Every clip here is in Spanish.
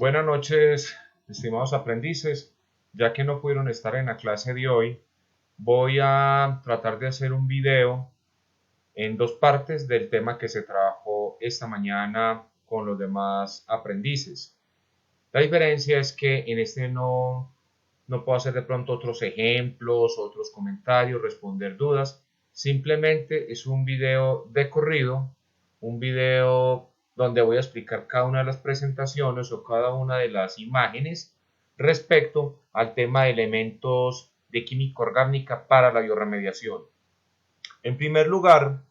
Buenas noches, estimados aprendices. Ya que no pudieron estar en la clase de hoy, voy a tratar de hacer un video en dos partes del tema que se trabajó esta mañana con los demás aprendices. La diferencia es que en este no puedo hacer de pronto otros ejemplos, otros comentarios, responder dudas. Simplemente es un video de corrido, un video donde voy a explicar cada una de las presentaciones o cada una de las imágenes respecto al tema de elementos de química orgánica para la biorremediación. En primer lugar,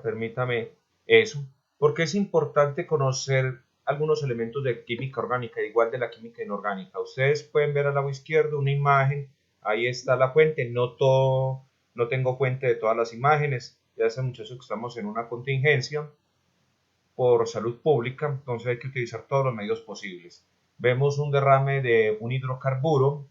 permítame eso, porque es importante conocer algunos elementos de química orgánica, igual de la química inorgánica. Ustedes pueden ver al lado izquierdo una imagen, ahí está la fuente, no tengo fuente de todas las imágenes, ya hace muchachos que estamos en una contingencia por salud pública, entonces hay que utilizar todos los medios posibles. Vemos un derrame de un hidrocarburo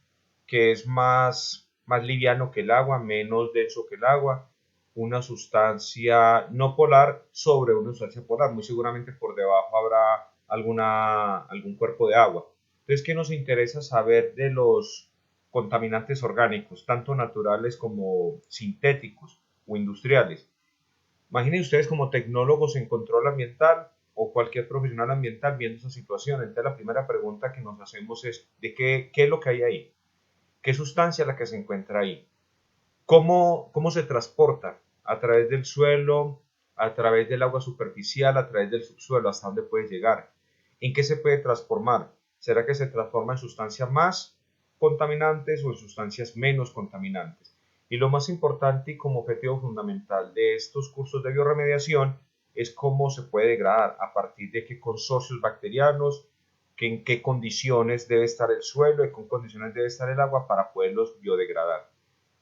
que es más liviano que el agua, menos denso que el agua, una sustancia no polar sobre una sustancia polar, muy seguramente por debajo habrá algún cuerpo de agua. Entonces, ¿qué nos interesa saber de los contaminantes orgánicos, tanto naturales como sintéticos o industriales? Imaginen ustedes como tecnólogos en control ambiental o cualquier profesional ambiental viendo esa situación. Entonces la primera pregunta que nos hacemos es ¿de qué es lo que hay ahí? ¿Qué sustancia es la que se encuentra ahí? ¿Cómo se transporta? ¿A través del suelo? ¿A través del agua superficial? ¿A través del subsuelo? ¿Hasta dónde puede llegar? ¿En qué se puede transformar? ¿Será que se transforma en sustancias más contaminantes o en sustancias menos contaminantes? Y lo más importante y como objetivo fundamental de estos cursos de biorremediación es cómo se puede degradar, a partir de qué consorcios bacterianos, que en qué condiciones debe estar el suelo, en qué condiciones debe estar el agua para poderlos biodegradar.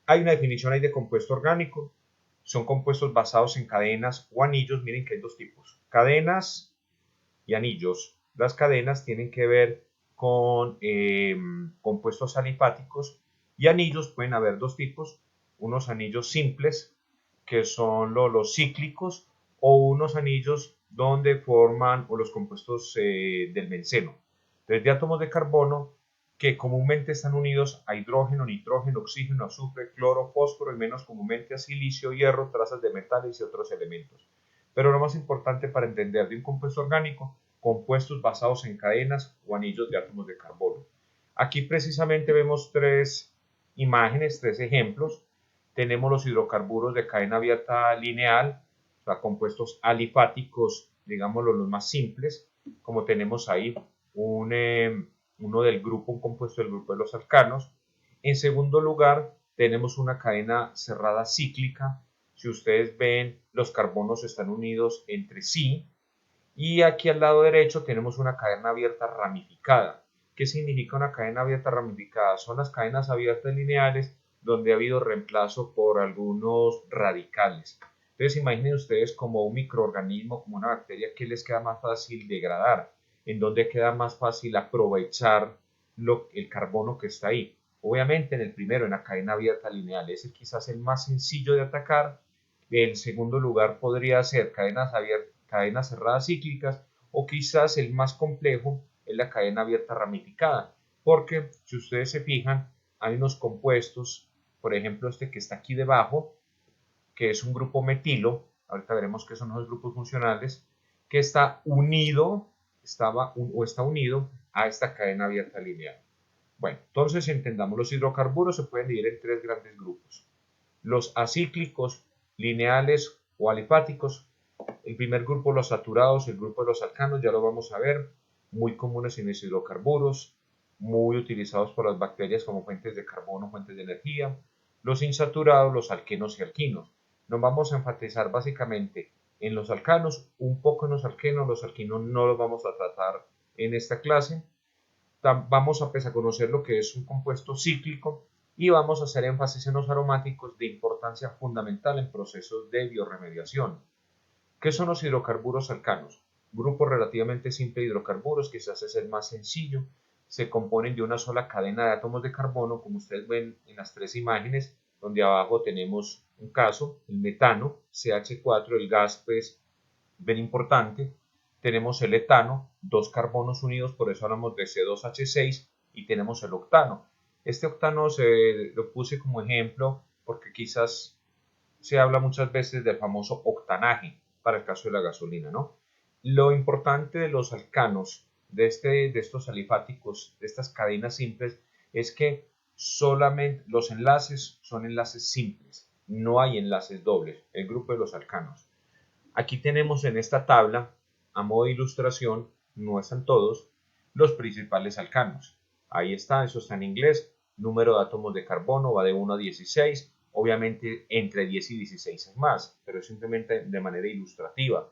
Hay una definición ahí de compuesto orgánico, son compuestos basados en cadenas o anillos. Miren que hay dos tipos, cadenas y anillos. Las cadenas tienen que ver con compuestos alifáticos y anillos pueden haber dos tipos, unos anillos simples que son los cíclicos o unos anillos donde forman o los compuestos del benceno. Entonces de átomos de carbono que comúnmente están unidos a hidrógeno, nitrógeno, oxígeno, azufre, cloro, fósforo y menos comúnmente a silicio, hierro, trazas de metales y otros elementos. Pero lo más importante para entender de un compuesto orgánico, compuestos basados en cadenas o anillos de átomos de carbono. Aquí precisamente vemos tres imágenes, tres ejemplos. Tenemos los hidrocarburos de cadena abierta lineal, o sea, compuestos alifáticos, digámoslo los más simples, como tenemos ahí uno del grupo, un compuesto del grupo de los alcanos. En segundo lugar, tenemos una cadena cerrada cíclica. Si ustedes ven, los carbonos están unidos entre sí. Y aquí al lado derecho tenemos una cadena abierta ramificada. ¿Qué significa una cadena abierta ramificada? Son las cadenas abiertas lineales donde ha habido reemplazo por algunos radicales. Entonces imaginen ustedes como un microorganismo, como una bacteria, ¿qué les queda más fácil degradar? ¿En dónde queda más fácil aprovechar el carbono que está ahí? Obviamente en el primero, en la cadena abierta lineal, ese quizás el más sencillo de atacar. El segundo lugar podría ser cadenas cerradas cíclicas, o quizás el más complejo es la cadena abierta ramificada, porque si ustedes se fijan, hay unos compuestos, por ejemplo este que está aquí debajo, que es un grupo metilo, ahorita veremos qué son los grupos funcionales, que está unido, está unido a esta cadena abierta lineal. Bueno, entonces entendamos, los hidrocarburos se pueden dividir en tres grandes grupos. Los acíclicos, lineales o alifáticos. El primer grupo, los saturados, el grupo de los alcanos, ya lo vamos a ver, muy comunes en los hidrocarburos, muy utilizados por las bacterias como fuentes de carbono, fuentes de energía. Los insaturados, los alquenos y alquinos. Nos vamos a enfatizar básicamente en los alcanos, un poco en los alquinos no los vamos a tratar en esta clase. Vamos a conocer lo que es un compuesto cíclico y vamos a hacer énfasis en los aromáticos de importancia fundamental en procesos de biorremediación. ¿Qué son los hidrocarburos alcanos? Grupo relativamente simple de hidrocarburos, quizás es el más sencillo. Se componen de una sola cadena de átomos de carbono, como ustedes ven en las tres imágenes, donde abajo tenemos un caso, el metano, CH4, el gas, pues, bien importante. tenemos el etano, dos carbonos unidos, por eso hablamos de C2H6, y tenemos el octano. Este octano lo puse como ejemplo porque quizás se habla muchas veces del famoso octanaje para el caso de la gasolina, ¿no? Lo importante de los alcanos, de estos alifáticos, de estas cadenas simples, es que solamente los enlaces son enlaces simples, no hay enlaces dobles, el grupo de los alcanos. Aquí tenemos en esta tabla, a modo de ilustración, no están todos, los principales alcanos. Ahí está, eso está en inglés, número de átomos de carbono va de 1 a 16, obviamente entre 10 y 16 es más, pero es simplemente de manera ilustrativa.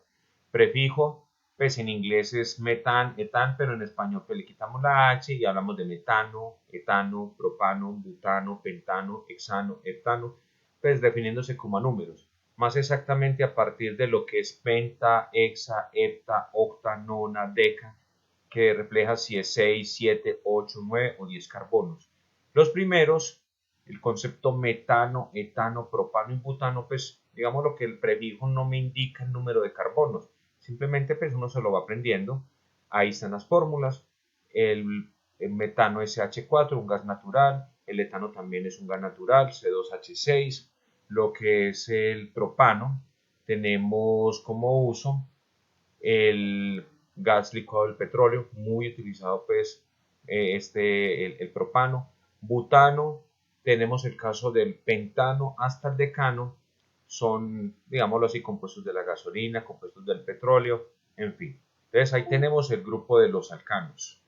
Prefijo, pues en inglés es metan, etan, pero en español pues le quitamos la H y hablamos de metano, etano, propano, butano, pentano, hexano, heptano, pues definiéndose como a números. Más exactamente a partir de lo que es penta, hexa, hepta, octa, nona, deca, que refleja si es 6, 7, 8, 9 o 10 carbonos. Los primeros, el concepto metano, etano, propano y butano, pues digamos lo que el prefijo no me indica el número de carbonos, simplemente pues uno se lo va aprendiendo. Ahí están las fórmulas. El metano es CH4, un gas natural, el etano también es un gas natural, C2H6, lo que es el propano, tenemos como uso el gas licuado del petróleo, muy utilizado pues el propano. Butano, tenemos el caso del pentano hasta el decano, son, digámoslo así, compuestos de la gasolina, compuestos del petróleo, en fin. Entonces ahí tenemos el grupo de los alcanos.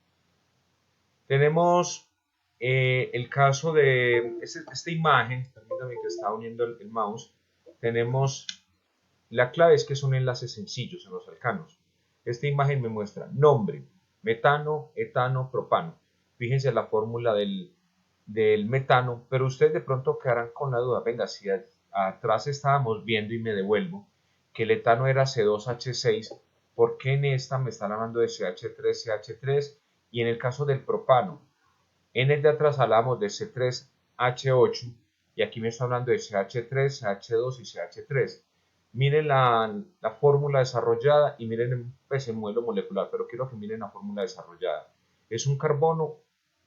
Tenemos el caso de esta imagen, permítame que está uniendo el mouse, tenemos, la clave es que son enlaces sencillos en los alcanos. Esta imagen me muestra nombre, metano, etano, propano. Fíjense la fórmula del metano, pero ustedes de pronto quedarán con la duda, venga, si atrás estábamos viendo y me devuelvo que el etano era C2H6, ¿por qué en esta me están hablando de CH3, CH3? Y en el caso del propano, en el de atrás hablamos de C3H8 y aquí me está hablando de CH3, CH2 y CH3. Miren la fórmula desarrollada y miren pues, el modelo molecular, pero quiero que miren la fórmula desarrollada. Es un carbono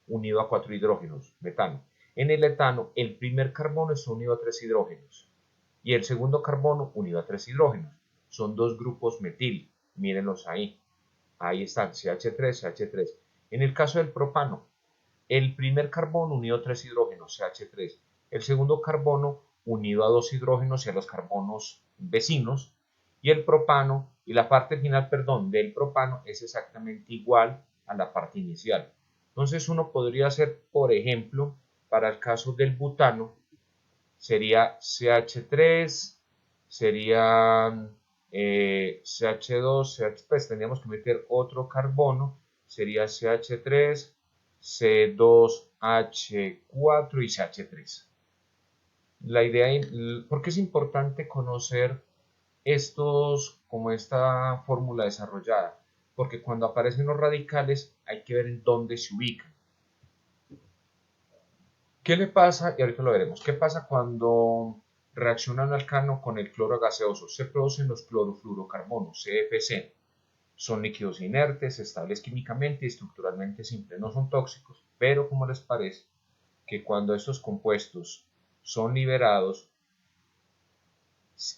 unido a 4 hidrógenos, metano. En el etano, el primer carbono está unido a 3 hidrógenos y el segundo carbono unido a 3 hidrógenos. Son dos grupos metil, mírenlos ahí. Ahí están, CH3, CH3. En el caso del propano, el primer carbono unido a 3 hidrógenos, CH3. El segundo carbono unido a 2 hidrógenos y a los carbonos vecinos. Y el propano, y la parte final, perdón, del propano es exactamente igual a la parte inicial. Entonces uno podría hacer, por ejemplo, para el caso del butano, sería CH3, sería CH2, pues tendríamos que meter otro carbono, sería CH3, C2H4 y CH3. La idea, ¿por qué es importante conocer estos, como esta fórmula desarrollada? Porque cuando aparecen los radicales hay que ver en dónde se ubican. ¿Qué le pasa? Y ahorita lo veremos. ¿Qué pasa cuando reacciona un alcano con el cloro gaseoso? Se producen los clorofluorocarbonos, CFC. Son líquidos inertes, estables químicamente y estructuralmente simples. No son tóxicos, pero ¿cómo les parece que cuando estos compuestos son liberados,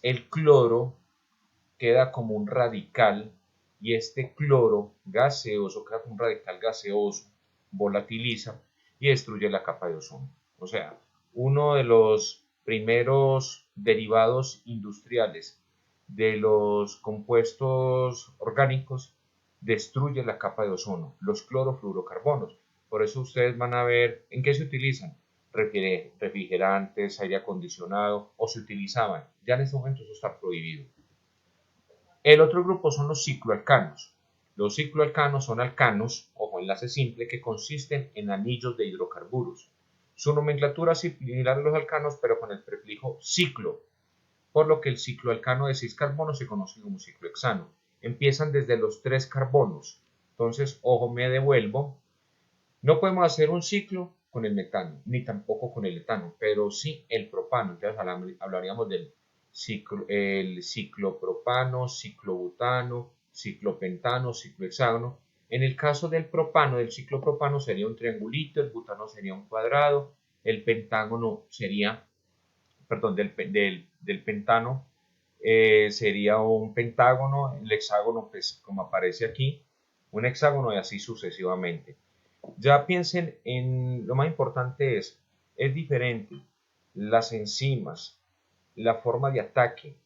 el cloro queda como un radical y este cloro gaseoso queda como un radical gaseoso, volatiliza y destruye la capa de ozono? O sea, uno de los primeros derivados industriales de los compuestos orgánicos destruye la capa de ozono, los clorofluorocarbonos. Por eso ustedes van a ver en qué se utilizan refrigerantes, aire acondicionado o se utilizaban. Ya en este momento eso está prohibido. El otro grupo son los cicloalcanos. Los cicloalcanos son alcanos, ojo, enlace simple, que consisten en anillos de hidrocarburos. Su nomenclatura es similar a los alcanos, pero con el prefijo ciclo, por lo que el cicloalcano de 6 carbonos se conoce como ciclohexano. Empiezan desde los 3 carbonos. Entonces, ojo, me devuelvo. No podemos hacer un ciclo con el metano, ni tampoco con el etano, pero sí el propano. Entonces hablaríamos del el ciclopropano, ciclobutano, ciclopentano, ciclohexágono. En el caso del propano, del ciclopropano sería un triangulito, el butano sería un cuadrado, el pentágono sería, perdón, del pentano sería un pentágono, el hexágono, pues como aparece aquí, un hexágono y así sucesivamente. Ya piensen en lo más importante es diferente las enzimas, la forma de ataque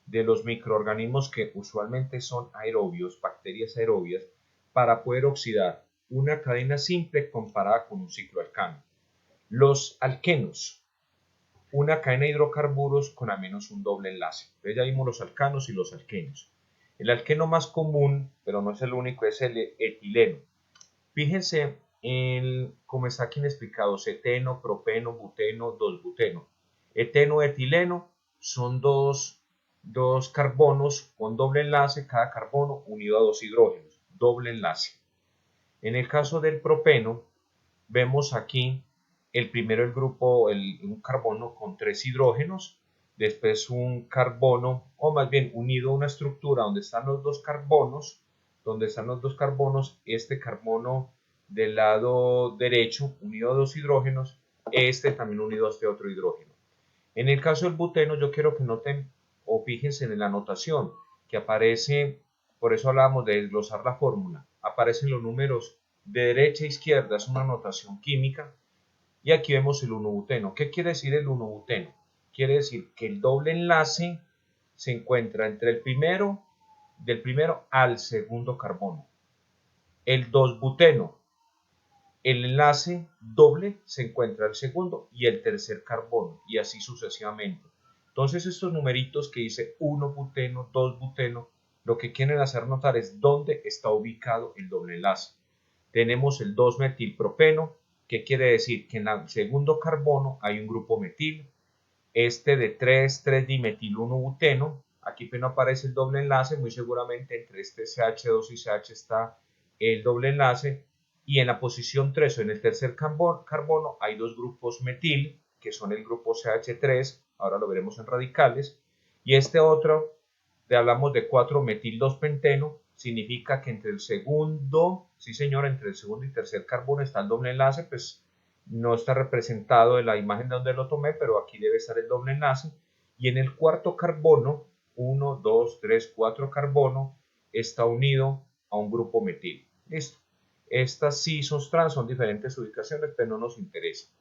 de los microorganismos que usualmente son aerobios, bacterias aerobias, para poder oxidar una cadena simple comparada con un cicloalcano. Los alquenos, una cadena de hidrocarburos con al menos un doble enlace. Entonces ya vimos los alcanos y los alquenos. El alqueno más común, pero no es el único, es el etileno. Fíjense como está aquí explicado, ceteno, propeno, buteno, 2-buteno. Eteno, etileno son dos carbonos con doble enlace, cada carbono unido a dos hidrógenos, doble enlace. En el caso del propeno, vemos aquí el primero el grupo, un carbono con 3 hidrógenos, después un carbono, o más bien unido a una estructura donde están los dos carbonos, este carbono del lado derecho unido a dos hidrógenos, este también unido a este otro hidrógeno. En el caso del buteno, yo quiero que noten o fíjense en la anotación que aparece, por eso hablábamos de desglosar la fórmula, aparecen los números de derecha a izquierda, es una anotación química, y aquí vemos el 1-buteno. ¿Qué quiere decir el 1-buteno? Quiere decir que el doble enlace se encuentra entre del primero al segundo carbono. El 2-buteno, el enlace doble se encuentra el segundo y el tercer carbono, y así sucesivamente. Entonces estos numeritos que dice 1-buteno, 2-buteno, lo que quieren hacer notar es dónde está ubicado el doble enlace. Tenemos el 2-metilpropeno, que quiere decir que en el segundo carbono hay un grupo metil, este de 3,3-dimetil-1-buteno, aquí no aparece el doble enlace, muy seguramente entre este CH2 y CH está el doble enlace, y en la posición 3 o en el tercer carbono hay dos grupos metil, que son el grupo CH3, ahora lo veremos en radicales, y este otro, hablamos de 4-metil-2-penteno, significa que entre el segundo, sí señor, entre el segundo y tercer carbono está el doble enlace, pues no está representado en la imagen de donde lo tomé, pero aquí debe estar el doble enlace, y en el cuarto carbono, 1, 2, 3, 4 carbono, está unido a un grupo metil. Listo. Estas sí son trans, son diferentes ubicaciones, pero no nos interesa.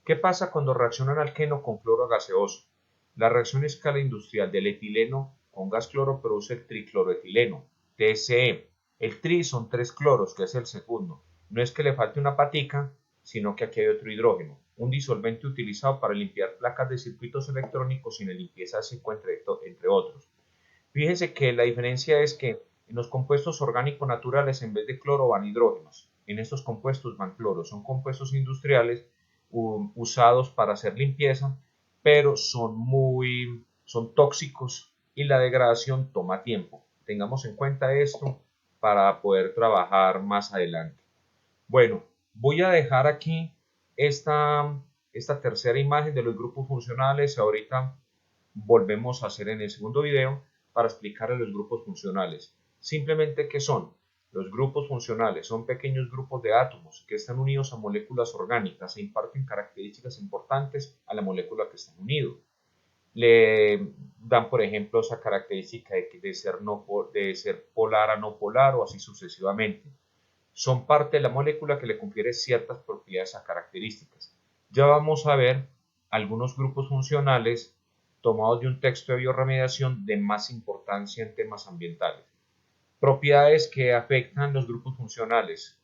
¿Qué pasa cuando reacciona un alqueno con cloro gaseoso? La reacción a escala industrial del etileno con gas cloro produce el tricloroetileno, TSE. El tri son 3 cloros, que es el segundo. No es que le falte una patica, sino que aquí hay otro hidrógeno, un disolvente utilizado para limpiar placas de circuitos electrónicos sin limpieza entre otros. Fíjese que la diferencia es que en los compuestos orgánicos naturales en vez de cloro van hidrógenos. En estos compuestos van cloros. Son compuestos industriales usados para hacer limpieza, pero son tóxicos y la degradación toma tiempo. Tengamos en cuenta esto para poder trabajar más adelante. Bueno, voy a dejar aquí esta tercera imagen de los grupos funcionales. Ahorita volvemos a hacer en el segundo video para explicarles los grupos funcionales. Simplemente, ¿qué son? Los grupos funcionales son pequeños grupos de átomos que están unidos a moléculas orgánicas e imparten características importantes a la molécula que están unidos. Le dan, por ejemplo, esa característica de ser polar a no polar o así sucesivamente. Son parte de la molécula que le confiere ciertas propiedades a características. Ya vamos a ver algunos grupos funcionales tomados de un texto de biorremediación de más importancia en temas ambientales. Propiedades que afectan los grupos funcionales: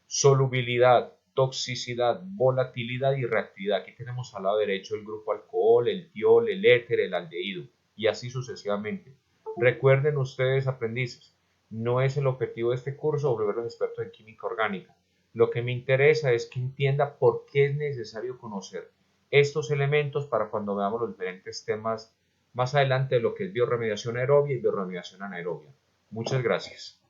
solubilidad, toxicidad, volatilidad y reactividad. Aquí tenemos al lado derecho el grupo alcohol, el tiol, el éter, el aldehído y así sucesivamente. Recuerden ustedes, aprendices, no es el objetivo de este curso volverlos expertos en química orgánica. Lo que me interesa es que entienda por qué es necesario conocer estos elementos para cuando veamos los diferentes temas más adelante de lo que es biorremediación aerobia y biorremediación anaerobia. Muchas gracias.